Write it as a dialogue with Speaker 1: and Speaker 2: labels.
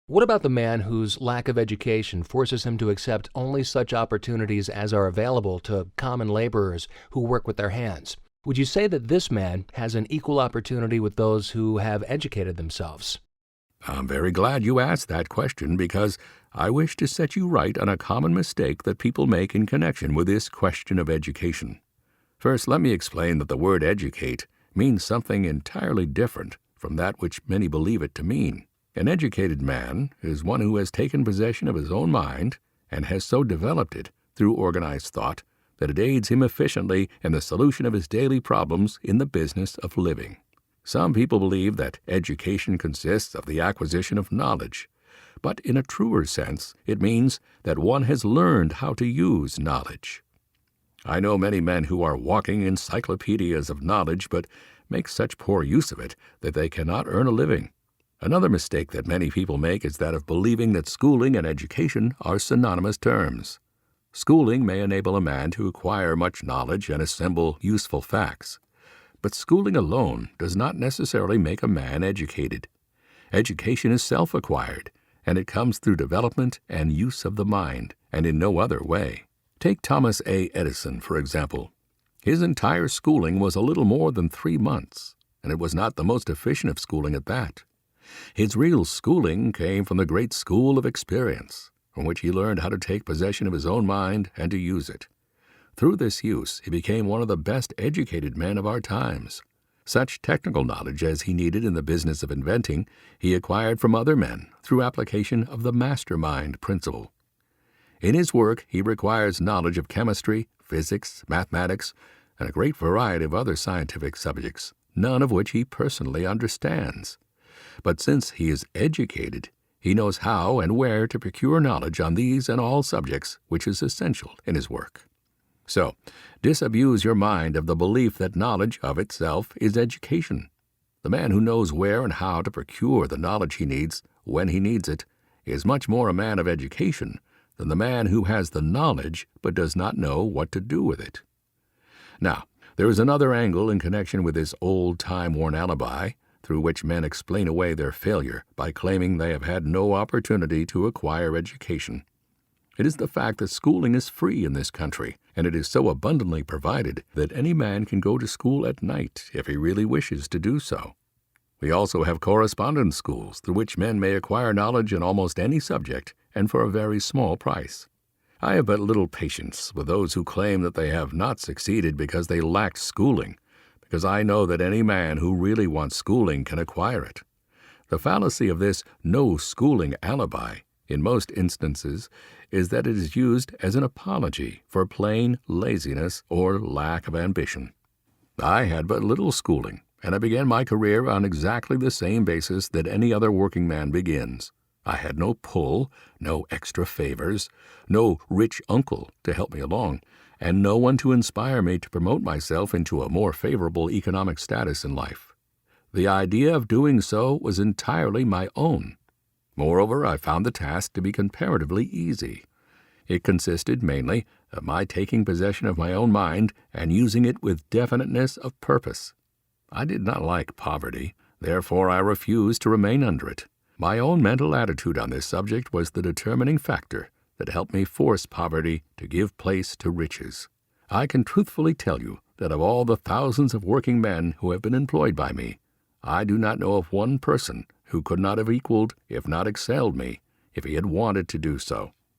Speaker 1: What about the man whose lack of education forces him to accept only such opportunities as are available to common laborers who work with their hands? Would you say that this man has an equal opportunity with those who have educated themselves?
Speaker 2: I'm very glad you asked that question because I wish to set you right on a common mistake that people make in connection with this question of education. First, let me explain that the word educate means something entirely different from that which many believe it to mean. An educated man is one who has taken possession of his own mind and has so developed it through organized thought that it aids him efficiently in the solution of his daily problems in the business of living. Some people believe that education consists of the acquisition of knowledge, but in a truer sense, it means that one has learned how to use knowledge. I know many men who are walking encyclopedias of knowledge but make such poor use of it that they cannot earn a living. Another mistake that many people make is that of believing that schooling and education are synonymous terms. Schooling may enable a man to acquire much knowledge and assemble useful facts. But schooling alone does not necessarily make a man educated. Education is self-acquired, and it comes through development and use of the mind, and in no other way. Take Thomas A. Edison, for example. His entire schooling was a little more than 3 months, and it was not the most efficient of schooling at that. His real schooling came from the great school of experience, from which he learned how to take possession of his own mind and to use it. Through this use, he became one of the best educated men of our times. Such technical knowledge as he needed in the business of inventing, he acquired from other men through application of the mastermind principle. In his work, he requires knowledge of chemistry, physics, mathematics, and a great variety of other scientific subjects, none of which he personally understands. But since he is educated, he knows how and where to procure knowledge on these and all subjects, which is essential in his work. So, disabuse your mind of the belief that knowledge of itself is education. The man who knows where and how to procure the knowledge he needs when he needs it is much more a man of education than the man who has the knowledge but does not know what to do with it. Now, there is another angle in connection with this old time-worn alibi through which men explain away their failure by claiming they have had no opportunity to acquire education. It is the fact that schooling is free in this country, and it is so abundantly provided that any man can go to school at night if he really wishes to do so. We also have correspondence schools through which men may acquire knowledge in almost any subject and for a very small price. I have but little patience with those who claim that they have not succeeded because they lacked schooling, because I know that any man who really wants schooling can acquire it. The fallacy of this no schooling alibi in most instances is that it is used as an apology for plain laziness or lack of ambition. I had but little schooling, and I began my career on exactly the same basis that any other working man begins. I had no pull, no extra favors, no rich uncle to help me along, and no one to inspire me to promote myself into a more favorable economic status in life. The idea of doing so was entirely my own. Moreover, I found the task to be comparatively easy. It consisted mainly of my taking possession of my own mind and using it with definiteness of purpose. I did not like poverty, therefore I refused to remain under it. My own mental attitude on this subject was the determining factor that helped me force poverty to give place to riches. I can truthfully tell you that of all the thousands of working men who have been employed by me, I do not know of one person who could not have equaled, if not excelled me, if he had wanted to do so.